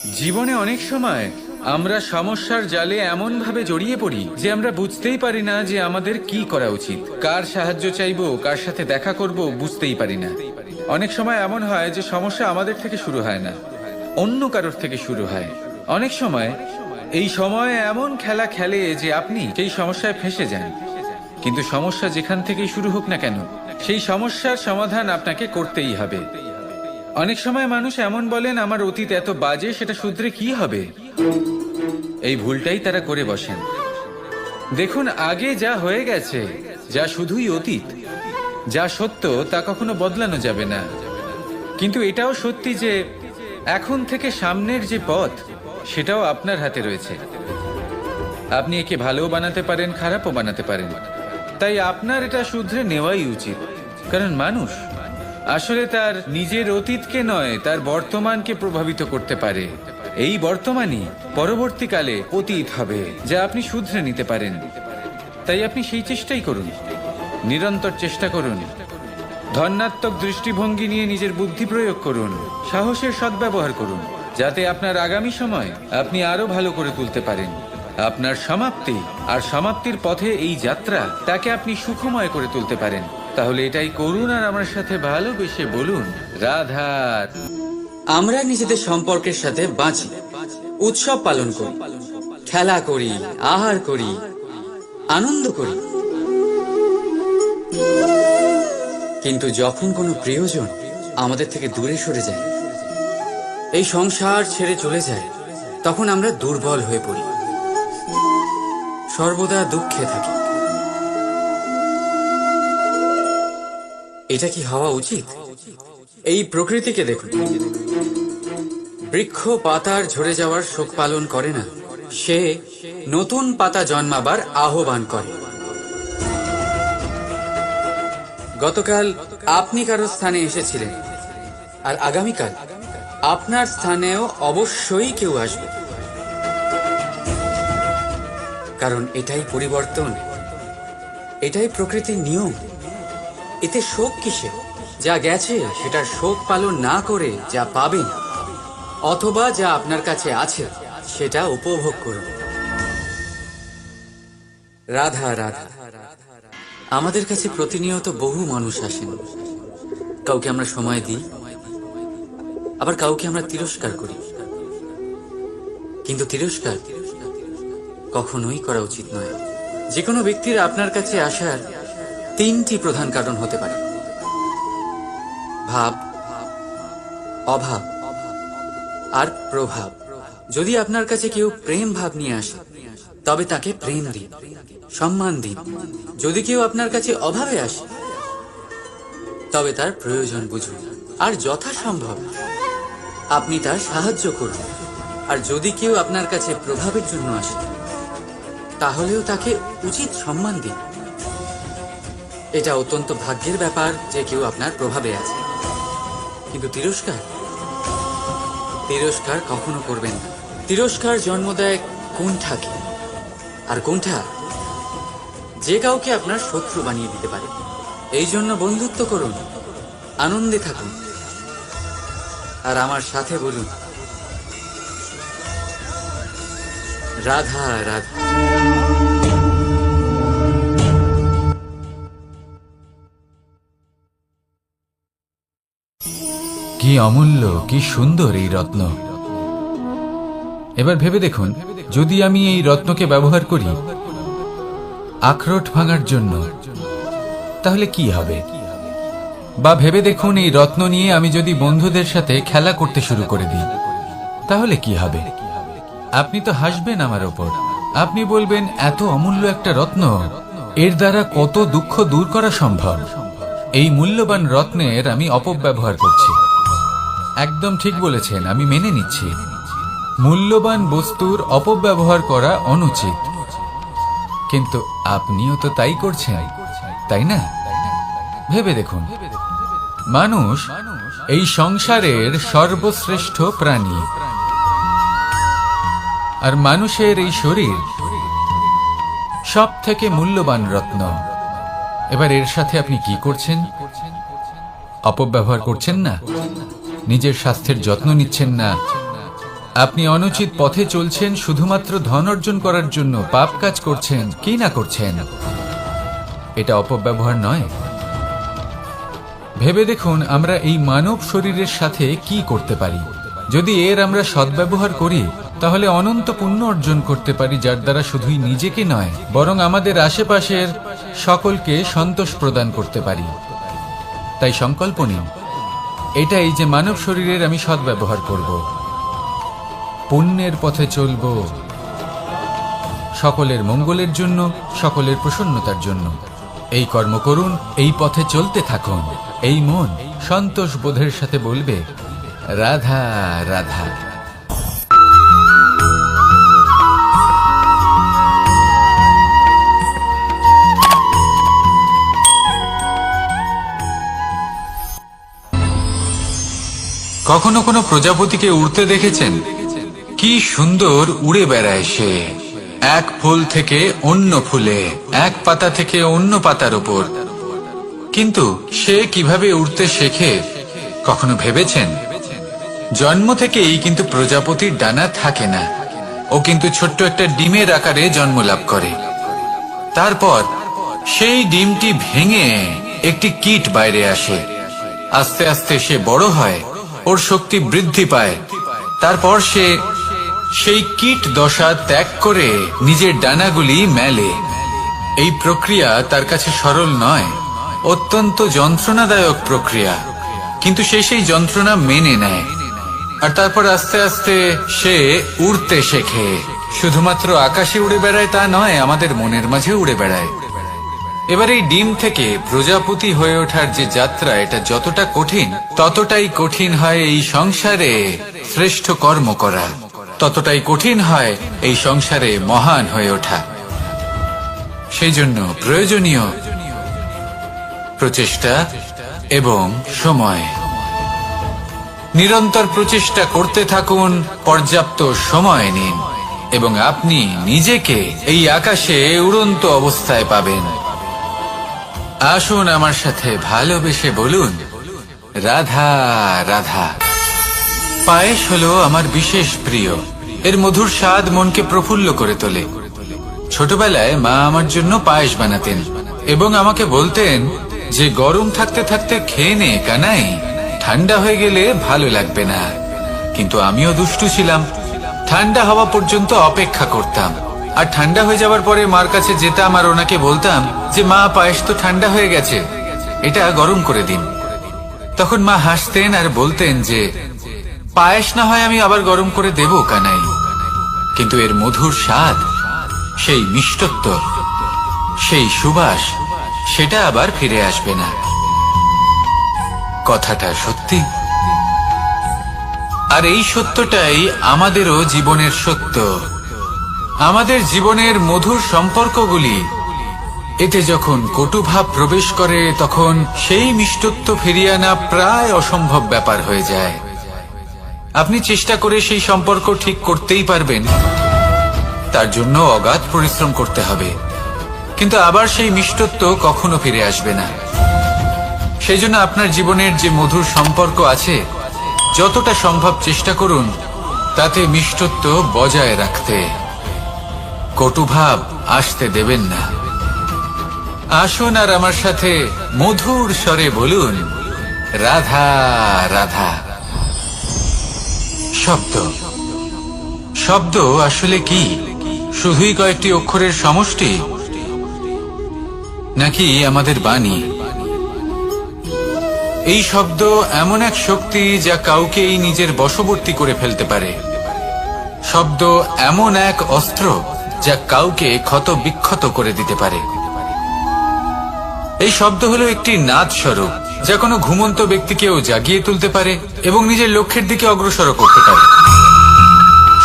জীবনে অনেক সময় আমরা সমস্যার জালে এমন ভাবে জড়িয়ে পড়ি যে আমরা বুঝতেই পারি না যে আমাদের কি করা উচিত, কার সাহায্য চাইবো, কার সাথে দেখা করব, বুঝতেই পারি না। অনেক সময় এমন হয় যে সমস্যা আমাদের থেকে শুরু হয় না, অন্য কারোর থেকে শুরু হয়। অনেক সময় এই সময় এমন খেলা খেলে যে আপনি সেই সমস্যায় ফেঁসে যান। কিন্তু সমস্যা যেখান থেকেই শুরু হোক না কেন, সেই সমস্যার সমাধান আপনাকে করতেই হবে। অনেক সময় মানুষ এমন বলেন, আমার অতীত এত বাজে, সেটা শুধরে কি হবে। এই ভুলটাই তারা করে বসেন। দেখুন, আগে যা হয়ে গেছে, যা শুধুই অতীত, যা সত্য তা কখনো বদলানো যাবে না। কিন্তু এটাও সত্যি যে এখন থেকে সামনের যে পথ, সেটাও আপনার হাতে রয়েছে। আপনি একে ভালোও বানাতে পারেন, খারাপও বানাতে পারেন। তাই আপনার এটা শুধরে নেওয়াই উচিত। কারণ মানুষ আসলে তার নিজের অতীতকে নয়, তার বর্তমানকে প্রভাবিত করতে পারে। এই বর্তমানই পরবর্তীকালে অতীত হবে, যা আপনি শুধরে নিতে পারেন। তাই আপনি সেই চেষ্টাই করুন, নিরন্তর চেষ্টা করুন। ধনাত্মক দৃষ্টিভঙ্গি নিয়ে নিজের বুদ্ধি প্রয়োগ করুন, সাহসের সদ্ব্যবহার করুন, যাতে আপনার আগামী সময় আপনি আরো ভালো করে তুলতে পারেন। আপনার সমাপ্তি আর সমাপ্তির পথে এই যাত্রা, তাকে আপনি সুখময় করে তুলতে পারেন। তাহলে এটাই করুন আর আমার সাথে ভালোবেসে বলুন, রাধা। আমরা নিজেদের সম্পর্কের সাথে বাঁচি, উৎসব পালন করি, খেলা করি, আহার করি, আনন্দ করি। কিন্তু যখন কোনো প্রিয়জন আমাদের থেকে দূরে সরে যায়, এই সংসার ছেড়ে চলে যায়, তখন আমরা দুর্বল হয়ে পড়ি, সর্বদা দুঃখে থাকি। এটা কি হওয়া উচিত? এই প্রকৃতিকে দেখুন, বৃক্ষ পাতার ঝরে যাওয়ার শোক পালন করে না, সে নতুন পাতা জন্মাবার আহ্বান করে। গতকাল আপনি কারো স্থানে এসেছিলেন, আর আগামীকাল আপনার স্থানেও অবশ্যই কেউ আসবে। কারণ এটাই পরিবর্তন, এটাই প্রকৃতির নিয়ম। এতে শোক কিসে? যা গেছে সেটার শোক পালন না করে যা পাবেন, অথবা যা আপনার কাছে আছে, সেটা উপভোগ করুন। রাধা রাধা। আমাদের কাছে প্রতিনিয়ত বহু মানুষ আসেন। কাউকে আমরা সময় দিই, আবার কাউকে আমরা তিরস্কার করি। কিন্তু তিরস্কার কখনোই করা উচিত নয়। যে কোনো ব্যক্তির আপনার কাছে আসার তিনটি প্রধান কারণ হতে পারে: ভাব, অভাব আর প্রভাব। যদি আপনার কাছে কেউ প্রেম ভাব নিয়ে আসে, তবে তাকে প্রেম দিন, সম্মান দিন। যদি কেউ আপনার কাছে অভাবে আসে, তবে তার প্রয়োজন বুঝুন, আর যথাসম্ভব আপনি তার সাহায্য করুন। আর যদি কেউ আপনার কাছে প্রভাবের জন্য আসে, তাহলেও তাকে উচিত সম্মান দিন। এটা অত্যন্ত ভাগ্যের ব্যাপার যে কেউ আপনার প্রভাবে আছে। কিন্তু তিরস্কার কখনো করবেন না। তিরস্কার জন্ম দেয় কুণ্ঠাকে, আর কুণ্ঠা যে কাউকে আপনার শত্রু বানিয়ে দিতে পারে। এই জন্য বন্ধুত্ব করুন, আনন্দে থাকুন, আর আমার সাথে বলুন, রাধা রাধা। কি অমূল্য, কি সুন্দর এই রত্ন। এবার ভেবে দেখুন, যদি আমি এই রত্নকে ব্যবহার করি আখরোট ভাঙার জন্য, তাহলে কি হবে? বা ভেবে দেখুন, এই রত্ন নিয়ে আমি যদি বন্ধুদের সাথে খেলা করতে শুরু করে দিই, তাহলে কি হবে? আপনি তো হাসবেন আমার ওপর। আপনি বলবেন, এত অমূল্য একটা রত্ন, এর দ্বারা কত দুঃখ দূর করা সম্ভব। এই মূল্যবান রত্নের আমি অপব্যবহার করছি। একদম ঠিক বলেছেন, আমি মেনে নিচ্ছি। মূল্যবান বস্তুর অপব্যবহার করা অনুচিত। কিন্তু আপনিও তো তাই করছেন, তাই না? ভেবে দেখুন, মানুষ এই সংসারের সর্বশ্রেষ্ঠ প্রাণী, আর মানুষের এই শরীর সব থেকে মূল্যবান রত্ন। এবার এর সাথে আপনি কি করছেন? অপব্যবহার করছেন না, নিজের স্বাস্থ্যের যত্ন নিচ্ছেন না, আপনি অনুচিত পথে চলছেন শুধুমাত্র ধন অর্জন করার জন্য, পাপ কাজ করছেন কি না করছেন, এটা অপব্যবহার নয়? ভেবে দেখুন আমরা এই মানব শরীরের সাথে কি করতে পারি। যদি এর আমরা সদ্ব্যবহার করি তাহলে অনন্ত পুণ্য অর্জন করতে পারি, যার দ্বারা শুধুই নিজেকে নয় বরং আমাদের আশেপাশের সকলকে সন্তোষ প্রদান করতে পারি। তাই সংকল্প নিন এটাই যে মানব শরীরের আমি সদ্ব্যবহার করব, পুণ্যের পথে চলব, সকলের মঙ্গলের জন্য, সকলের প্রসন্নতার জন্য। এই কর্ম করুন, এই পথে চলতে থাকুন। এই মন সন্তোষ বোধের সাথে বলবে রাধা রাধা। কখনো কোনো প্রজাপতিকে উড়তে দেখেছেন? কি সুন্দর উড়ে বেড়ায় সে, এক ফুল থেকে অন্য ফুলে, এক পাতা থেকে অন্য পাতার উপর। কিন্তু সে কিভাবে উড়তে শেখে কখনো ভেবেছেন? জন্ম থেকেই কিন্তু প্রজাপতির ডানা থাকে না, ও কিন্তু ছোট্ট একটা ডিমের আকারে জন্ম লাভ করে। তারপর সেই ডিমটি ভেঙে একটি কীট বাইরে আসে। আস্তে আস্তে সে বড় হয়, ওর শক্তি বৃদ্ধি পায়। তারপর সে সেই কীট দশা ত্যাগ করে নিজের ডানাগুলি মেলে। এই প্রক্রিয়া তার কাছে সরল নয়, অত্যন্ত যন্ত্রণাদায়ক প্রক্রিয়া, কিন্তু সে সেই যন্ত্রণা মেনে নেয়। আর তারপর আস্তে আস্তে সে উড়তে শেখে। শুধুমাত্র আকাশে উড়ে বেড়ায় তা নয়, আমাদের মনের মাঝে উড়ে বেড়ায়। এবার এই ডিম থেকে প্রজাপতি হয়ে ওঠার যে যাত্রা, এটা যতটা কঠিন ততটাই কঠিন হয় এই সংসারে শ্রেষ্ঠ কর্ম করা, ততটাই কঠিন হয় এই সংসারে মহান হয়ে ওঠা। সেই জন্য প্রয়োজনীয় প্রচেষ্টা এবং সময়। নিরন্তর প্রচেষ্টা করতে থাকুন, পর্যাপ্ত সময় নিন এবং আপনি নিজেকে এই আকাশে উড়ন্ত অবস্থায় পাবেন। আসুন আমার সাথে ভালোবেসে বলুন রাধা রাধা। পায়েস হলো আমার বিশেষ প্রিয়। এর মধুর স্বাদ মনকে প্রফুল্ল করে তোলে। ছোটবেলায় মা আমার জন্য পায়েস বানাতেন এবং আমাকে বলতেন যে গরম থাকতে থাকতে খেয়ে নে কানাই, ঠান্ডা হয়ে গেলে ভালো লাগবে না। কিন্তু আমিও দুষ্টু ছিলাম, ঠান্ডা হওয়া পর্যন্ত অপেক্ষা করতাম। আর ঠান্ডা হয়ে যাওয়ার পরে মার কাছে যেতাম আর ওনাকে বলতাম যে মা, পায়েস তো ঠান্ডা হয়ে গেছে, এটা গরম করে দিন। তখন মা হাসতেন আর বলতেন যে পায়েস না হয় আমি আবার গরম করে দেব কানাই, কিন্তু এর মধুর স্বাদ, সেই মিষ্টত্ব, সেই সুবাস, সেটা আবার ফিরে আসবে না। কথাটা সত্যি। আর এই সত্যটাই আমাদেরও জীবনের সত্য। আমাদের জীবনের মধুর সম্পর্কগুলি, এতে যখন কটুভাব প্রবেশ করে তখন সেই মিষ্টত্ব ফিরিয়ে আনা প্রায় অসম্ভব ব্যাপার হয়ে যায়। আপনি চেষ্টা করে সেই সম্পর্ক ঠিক করতেই পারবেন, তার জন্য অগাধ পরিশ্রম করতে হবে, কিন্তু আবার সেই মিষ্টত্ব কখনো ফিরে আসবে না। সেই জন্য আপনার জীবনের যে মধুর সম্পর্ক আছে, যতটা সম্ভব চেষ্টা করুন তাতে মিষ্টত্ব বজায় রাখতে। কটুভাব আসতে দেবেন না। আসুন আর আমার সাথে মধুর স্বরে বলুন রাধা রাধা। শব্দ, শব্দ আসলে কি? শুধুই কয়েকটি অক্ষরের সমষ্টি, নাকি আমাদের বাণী? এই শব্দ এমন এক শক্তি যা কাউকেই নিজের বশবর্তী করে ফেলতে পারে। শব্দ এমন এক অস্ত্র যা কাউকে ক্ষত বিক্ষত করে দিতে পারে। এই শব্দ হলো একটি নাদ স্বরূপ যা কোনো ঘুমন্ত ব্যক্তিকেও জাগিয়ে তুলতে পারে এবং নিজের লক্ষ্যের দিকে অগ্রসর করতে পারে।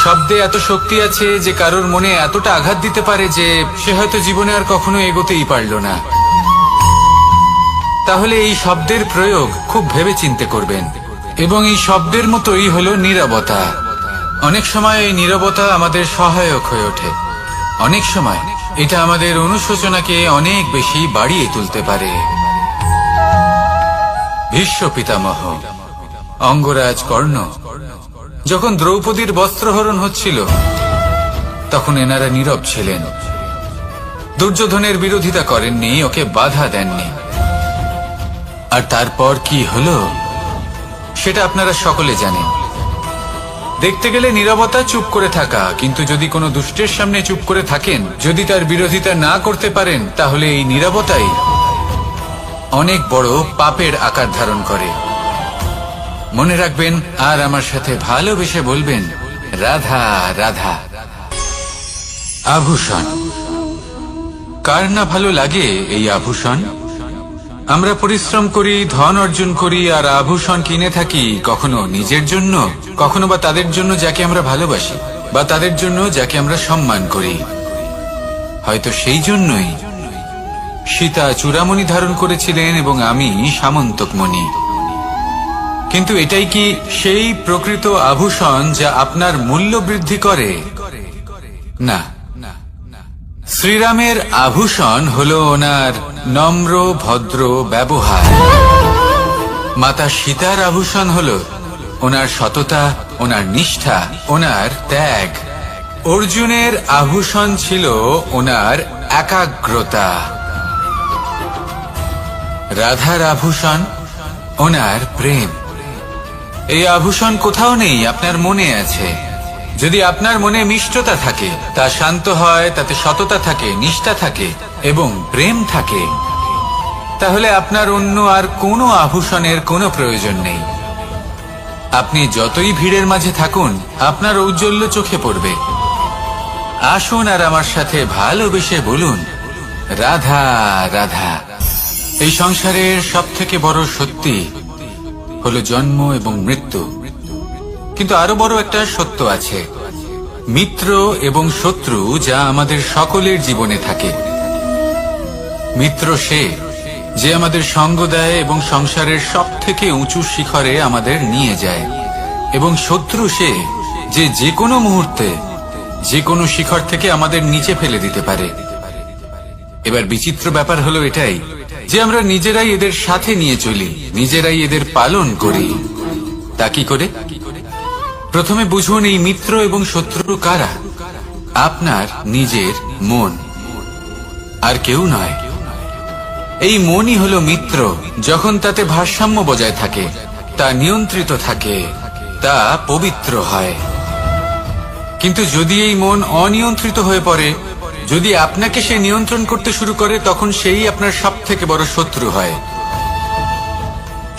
শব্দে এত শক্তি আছে যে কারোর মনে এতটা আঘাত দিতে পারে যে সে হয়তো জীবনে আর কখনো এগোতেই পারল না। তাহলে এই শব্দের প্রয়োগ খুব ভেবেচিন্তে করবেন। এবং এই শব্দের মতোই হলো নীরবতা। অনেক সময় এই নীরবতা আমাদের সহায়ক হয়ে ওঠে, অনেক সময় এটা আমাদের অনুশোচনাকে অনেক বেশি বাড়িয়ে তুলতে পারে। ভীষ্ম পিতামহ, অঙ্গরাজ কর্ণ, যখন দ্রৌপদীর বস্ত্রহরণ হচ্ছিল তখন এনারা নীরব ছিলেন, দুর্যোধনের বিরোধিতা করেননি, ওকে বাধা দেননি। আর তারপর কি হলো সেটা আপনারা সকলে জানেন। দেখতে গেলে নীরবতা চুপ করে থাকা, কিন্তু যদি কোনো দুষ্টের সামনে চুপ করে থাকেন, যদি তার বিরোধিতা না করতে পারেন, তাহলে এই নীরবতাই অনেক বড় পাপের আকার ধারণ করে। মনে রাখবেন আর আমার সাথে ভালোবেসে বলবেন, রাধা রাধা। আভূষণ, কার না ভালো লাগে এই আভূষণ? আমরা পরিশ্রম করি, ধন অর্জন করি, আর আভূষণ কিনে থাকি, কখনো নিজের জন্য, কখনো বা তাদের জন্য যাকে আমরা ভালোবাসি, বা তাদের জন্য যাকে আমরা সম্মান করি। হয়তো সেই জন্যই সীতা চূড়ামণি ধারণ করেছিলেন এবং আমি সামন্তকমণি। কিন্তু এটাই কি সেই প্রকৃত আভূষণ যা আপনার মূল্য বৃদ্ধি করে? না। শ্রীরামের আভূষণ হলো ওনার নম্র ভদ্র ব্যবহার। মাতা সীতার আভূষণ হলো ওনার সততা, ওনার নিষ্ঠা, ওনার ত্যাগ। অর্জুনের আভূষণ ছিল ওনার একাগ্রতা। রাধার আভূষণ ওনার প্রেম। এই আভূষণ কোথাও নেই, আপনার মনে আছে। যদি আপনার মনে মিষ্টতা থাকে, তা শান্ত হয়, তাতে সততা থাকে, নিষ্ঠা থাকে এবং প্রেম থাকে, তাহলে আপনার অন্য আর কোনো আভূষণের কোনো প্রয়োজন নেই। আপনি যতই ভিড়ের মাঝে থাকুন, আপনার ঔজ্জ্বল্য চোখে পড়বে। আসুন আর আমার সাথে ভালোবেসে বলুন, রাধা রাধা। এই সংসারের সবথেকে বড় সত্যি হলো জন্ম এবং মৃত্যু, কিন্তু আরো বড় একটা সত্য আছে, মিত্র এবং শত্রু, যা আমাদের সকলের জীবনে থাকে। মিত্র সে যে আমাদের সঙ্গ দেয় এবং সংসারের সবথেকে উঁচু শিখরে আমাদের নিয়ে যায়, এবং শত্রু সে যে যে কোনো মুহূর্তে যে কোনো শিখর থেকে আমাদের নিচে ফেলে দিতে পারে। এবার বিচিত্র ব্যাপার হলো এটাই যে আমরা নিজেরাই এদের সাথে নিয়ে চলি, নিজেরাই এদের পালন করি। তা কি করে? প্রথমে বুঝুন এই মিত্র এবং শত্রু কারা। আপনার নিজের মন, আর কেউ নয়। এই মনই হলো মিত্র। যখন তাতে ভারসাম্য বজায় থাকে, তা নিয়ন্ত্রিত থাকে, তা পবিত্র হয়। কিন্তু যদি এই মন অনিয়ন্ত্রিত হয়ে পড়ে, যদি আপনাকে সে নিয়ন্ত্রণ করতে শুরু করে, তখন সেই আপনার সবথেকে বড় শত্রু হয়।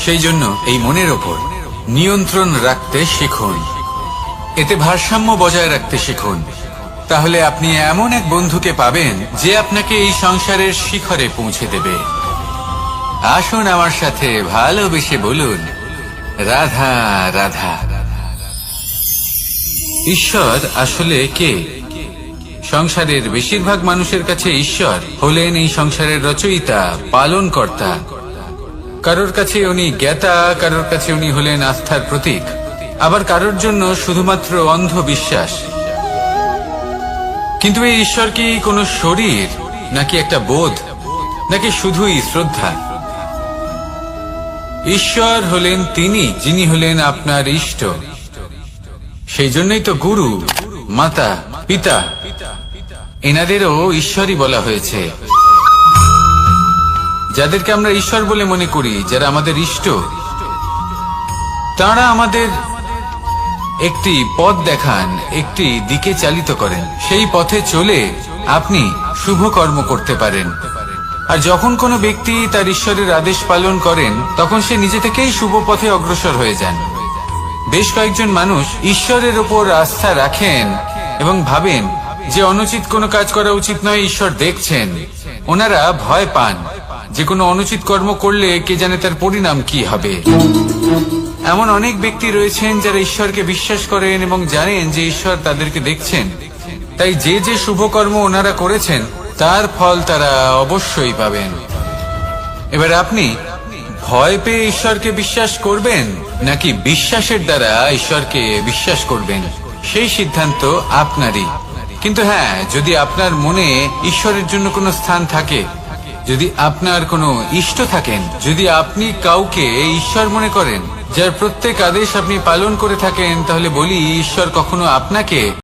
সেই জন্য এই মনের ওপর নিয়ন্ত্রণ রাখতে শিখুন, এতে ভারসাম্য বজায় রাখতে শিখুন। তাহলে আপনি এমন এক বন্ধুকে পাবেন যে আপনাকে এই সংসারের শিখরে পৌঁছে দেবে। আসুন আমার সাথে ভালোবেসে বলুন, রাধা রাধা। ঈশ্বর আসলে কে? সংসারের বেশিরভাগ মানুষের কাছে ঈশ্বর হলেন এই সংসারের রচয়িতা, পালনকর্তা। কারোর কাছে উনি জ্ঞাতা, কারোর কাছে উনি হলেন আস্থার প্রতীক, আবার কারোর জন্য শুধুমাত্র অন্ধ বিশ্বাস। কিন্তু এই ঈশ্বর কি কোনো শরীর, নাকি একটা বোধ, নাকি শুধুই শ্রদ্ধা? ঈশ্বর হলেন তিনি যিনি হলেন আপনার ইষ্ট। সেই জন্যই তো গুরু, মাতা, পিতা এনাদেরও ঈশ্বরই বলা হয়েছে। যাদেরকে আমরা ঈশ্বর বলে মনে করি, যারা আমাদের ইষ্ট, তারা আমাদের একটি পথ দেখান, একটি দিকে চালিত করেন। সেই পথে চলে আপনি শুভ কর্ম করতে পারেন। আর যখন কোনো ব্যক্তি তার ঈশ্বরের আদেশ পালন করেন, তখন সে নিজে থেকেই শুভ পথে অগ্রসর হয়ে যান। বেশ কয়েকজন মানুষ ঈশ্বরের ওপর আস্থা রাখেন এবং ভাবেন যে অনুচিত কোনো কাজ করা উচিত নয়, ঈশ্বর দেখছেন। ওনারা ভয় পান যে কোনো অনুচিত কর্ম করলে কে জানে তার পরিণাম কি হবে। এমন অনেক ব্যক্তি রয়েছেন যারা ঈশ্বরকে বিশ্বাস করেন এবং জানেন যে ঈশ্বর তাদেরকে দেখছেন, তাই যে যে শুভ কর্ম ওনারা করেছেন তার ফল তারা অবশ্যই পাবেন। এবার আপনি ভয় পেয়ে ঈশ্বরকে বিশ্বাস করবেন, নাকি বিশ্বাসের দ্বারা ঈশ্বরকে বিশ্বাস করবেন, সেই সিদ্ধান্ত আপনারই। কিন্তু হ্যাঁ, যদি আপনার মনে ঈশ্বরের জন্য কোনো স্থান থাকে, যদি আপনার কোনো ইষ্ট থাকেন, যদি আপনি কাউকে ঈশ্বর মনে করেন, যার প্রত্যেক আদেশ আপনি পালন করে থাকেন, তাহলে বলি ঈশ্বর কখনো আপনাকে